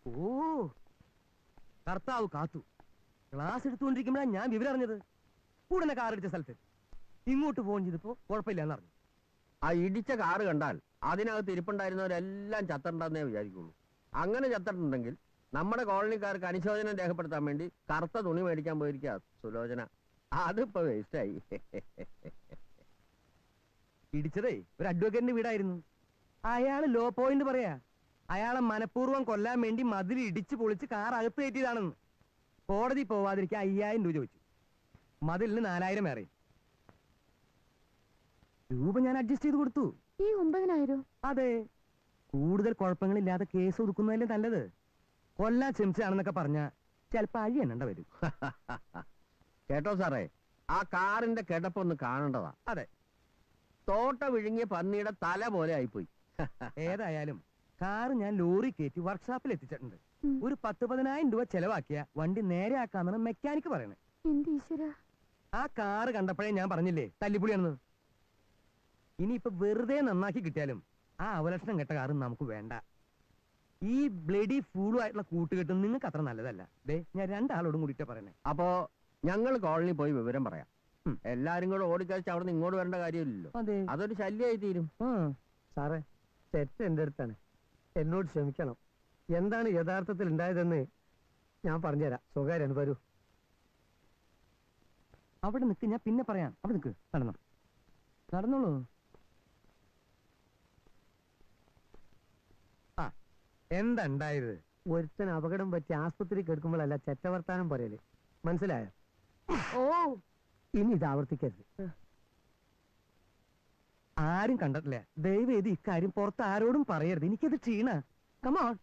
ഓ, കർത്താവ് കാത്തു. ക്ലാസ് എടുത്തുകൊണ്ടിരിക്കുമ്പോഴാണ് ഞാൻ വിവരം അറിഞ്ഞത്. ഉടനെ കാർ ഇടിച്ച സ്ഥലത്ത് ഇങ്ങോട്ട് ഫോൺ ചെയ്തപ്പോ കുഴപ്പമില്ലാന്ന് അറിഞ്ഞു. ആ ഇടിച്ച കാറ് കണ്ടാൽ അതിനകത്ത് ഇരിപ്പുണ്ടായിരുന്നവരെല്ലാം ചത്തണ്ടെന്നേ വിചാരിക്കുള്ളൂ. അങ്ങനെ ചത്തിട്ടുണ്ടെങ്കിൽ നമ്മുടെ കോളനിക്കാർക്ക് അനുശോചനം രേഖപ്പെടുത്താൻ വേണ്ടി കറുത്ത തുണി മേടിക്കാൻ പോയിരിക്കുക സുലോചന. അതിപ്പോ വേസ്റ്റായി. ഇടിച്ചതേ ഒരു അഡ്വക്കേറ്റിന്റെ വീടായിരുന്നു. അയാള് ലോ പോയിന്റ് പറയാ. അയാളെ മനഃപൂർവ്വം കൊല്ലാൻ വേണ്ടി മതിൽ ഇടിച്ചു പൊളിച്ച് കാർ അകത്ത് കയറ്റിയതാണെന്ന്. കോടതി പോവാതിരിക്കാൻ 5000 രൂപ ചോദിച്ചു. മതിലിന് 4000 ഏറെ രൂപ ഞാൻ അഡ്ജസ്റ്റ് ചെയ്ത് കൊടുത്തു. ഈ 9000? അതെ, കൂടുതൽ കുഴപ്പങ്ങളില്ലാതെ കേസ് ഒതുക്കുന്നതല്ലേ നല്ലത്. കൊല്ലാൻ ശ്രമിച്ചതാണെന്നൊക്കെ പറഞ്ഞ ചിലപ്പോ അഴി എണ്ണണ്ട വരും. കേട്ടോ സാറേ, ആ കാറിന്റെ കിടപ്പൊന്ന് കാണേണ്ടതാ. അതെ, തോട്ട വിഴുങ്ങിയ പന്നിയുടെ തല പോലെ ആയിപ്പോയി. ഏതായാലും കാറ് ഞാൻ ലോറി കയറ്റി വർക്ക്ഷോപ്പിൽ എത്തിച്ചിട്ടുണ്ട്. ഒരു 10-10000 രൂപ ചെലവാക്കിയ വണ്ടി നേരെ ആക്കാന്നാണ് മെക്കാനിക്ക് പറയണേ. ആ കാറ് കണ്ടപ്പോഴേ ഞാൻ പറഞ്ഞില്ലേ തല്ലിപ്പുളിയാണെന്ന്. ഇനിയിപ്പൊ വെറുതെ നന്നാക്കി കിട്ടിയാലും ആ അവലക്ഷണം കെട്ട കാറ് നമുക്ക് വേണ്ട. ഈ ബ്ലഡി ഫൂളും ആയിട്ടുള്ള കൂട്ടുകെട്ടും നിങ്ങൾക്ക് അത്ര നല്ലതല്ല. ദേ, ഞാൻ 2 ആളോടും കൂടിയിട്ട് പറയണേ. അപ്പോ ഞങ്ങൾ കോളനി പോയി വിവരം പറയാം. എല്ലാരും കൂടെ ഓടിക്കഴിച്ച് അവിടെ നിന്ന് ഇങ്ങോട്ട് വരേണ്ട കാര്യമില്ലല്ലോ. അതൊരു ശല്യമായി തീരും. സാറേ, തെറ്റ് എന്റെ അടുത്താണ്. എന്നോട് ക്ഷമിക്കണം. എന്താണ് യഥാർത്ഥത്തിൽ ഉണ്ടായതെന്ന് ഞാൻ പറഞ്ഞുതരാം. സ്വകാര്യാണ്, വരൂ. അവിടെ നിൽക്ക്, ഞാൻ പിന്നെ പറയാം. അവിടെ നിൽക്ക്, നടന്നോളൂ. ആ, എന്താ ഉണ്ടായത്? ഒരുത്തൻ അപകടം പറ്റി ആസ്പത്രി കിടക്കുമ്പോഴല്ല ചെറ്റവർത്താനം പറയല്, മനസ്സിലായോ? ഓ, ഇനി ഇത് ആവർത്തിക്കരുത്. ആരും കണ്ടിട്ടില്ല. ദയവേത് ഇക്കാര്യം പുറത്ത് ആരോടും പറയരുത്. എനിക്കത് ക്ഷീണ. കമോൺ.